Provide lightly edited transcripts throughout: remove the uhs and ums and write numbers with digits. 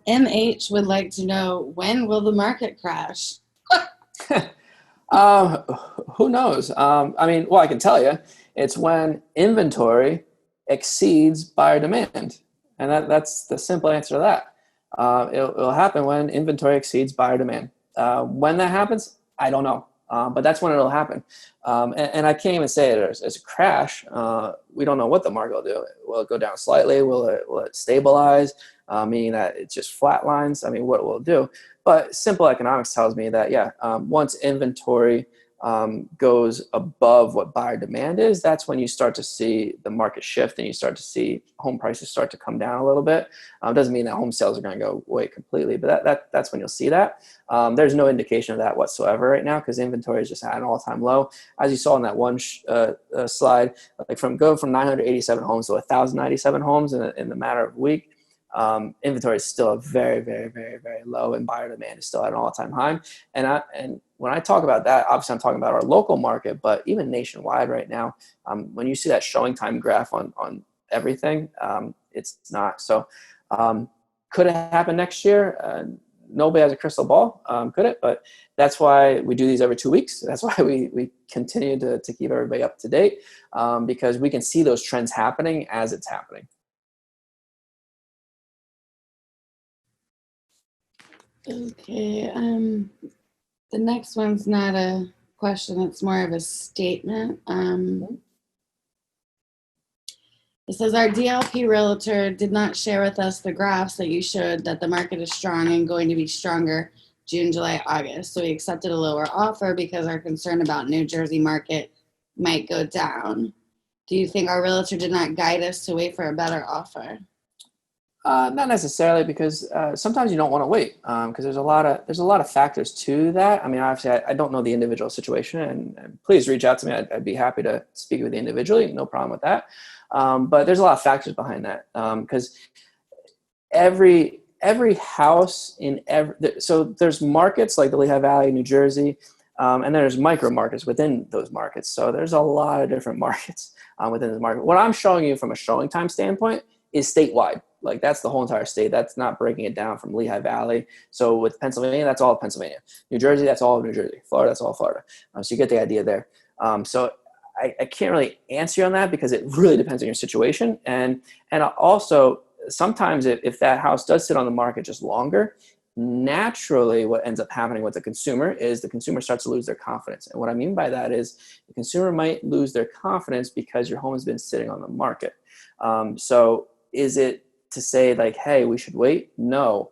MH would like to know, when will the market crash? Um, who knows? I mean, well, I can tell you, it's when inventory exceeds buyer demand, and that's the simple answer to that. It'll happen when inventory exceeds buyer demand. When that happens, I don't know, but that's when it'll happen. And I can't even say it as a crash. We don't know what the market will do. Will it go down slightly? Will it stabilize? Meaning that it just flatlines? I mean, what will it do? But simple economics tells me that, yeah, once inventory goes above what buyer demand is, that's when you start to see the market shift and you start to see home prices start to come down a little bit. Doesn't mean that home sales are going to go away completely, but that's when you'll see that. There's no indication of that whatsoever right now because inventory is just at an all-time low. As you saw in that one slide, like from 987 homes to 1,097 homes in the matter of a week. Inventory is still very, very, very, very low, and buyer demand is still at an all-time high. And when I talk about that, obviously I'm talking about our local market, but even nationwide right now, when you see that showing time graph on everything, it's not. So could it happen next year? Nobody has a crystal ball, could it? But that's why we do these every 2 weeks. That's why we continue to keep everybody up to date, because we can see those trends happening as it's happening. Okay, the next one's not a question, it's more of a statement. It says, our DLP realtor did not share with us the graphs that you showed that the market is strong and going to be stronger June, July, August. So we accepted a lower offer because our concern about New Jersey market might go down. Do you think our realtor did not guide us to wait for a better offer? Not necessarily, because sometimes you don't want to wait, because there's a lot of factors to that. I mean, obviously, I don't know the individual situation, and please reach out to me. I'd be happy to speak with you individually. No problem with that. But there's a lot of factors behind that, because every house in so there's markets like the Lehigh Valley, New Jersey, and there's micro markets within those markets. So there's a lot of different markets within the market. What I'm showing you from a showing time standpoint is statewide. Like that's the whole entire state. That's not breaking it down from Lehigh Valley. So with Pennsylvania, that's all of Pennsylvania. New Jersey, that's all of New Jersey. Florida, that's all Florida. So you get the idea there. So I can't really answer you on that because it really depends on your situation. And also sometimes if that house does sit on the market just longer, naturally what ends up happening with the consumer is the consumer starts to lose their confidence. And what I mean by that is the consumer might lose their confidence because your home has been sitting on the market. So is it to say like, hey, we should wait? No.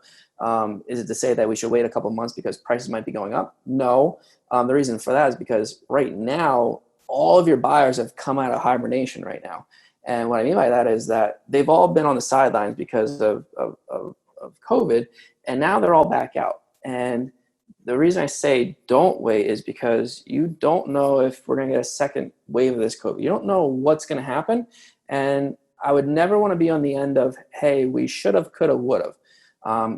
Is it to say that we should wait a couple months because prices might be going up? No. The reason for that is because right now, all of your buyers have come out of hibernation right now. And what I mean by that is that they've all been on the sidelines because of COVID, and now they're all back out. And the reason I say don't wait is because you don't know if we're going to get a second wave of this COVID. You don't know what's going to happen. And I would never want to be on the end of, hey, we should have, could have, would have.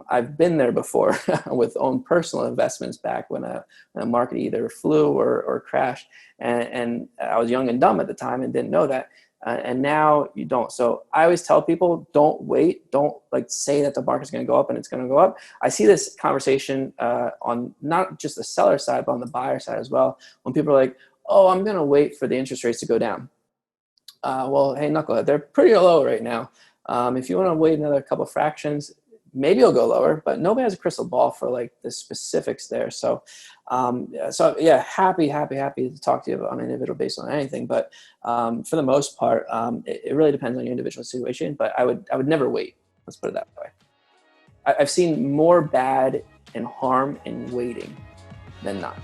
I've been there before with own personal investments back when a market either flew or crashed. And I was young and dumb at the time and didn't know that. And now you don't. So I always tell people, don't wait. Don't like say that the market's going to go up and it's going to go up. I see this conversation on not just the seller side, but on the buyer side as well. When people are like, oh, I'm going to wait for the interest rates to go down. Well, hey, knucklehead, they're pretty low right now. If you want to wait another couple fractions, maybe it'll go lower, but nobody has a crystal ball for like the specifics there. So yeah, happy to talk to you on an individual based on anything. But for the most part, it really depends on your individual situation. But I would never wait. Let's put it that way. I've seen more bad and harm in waiting than not.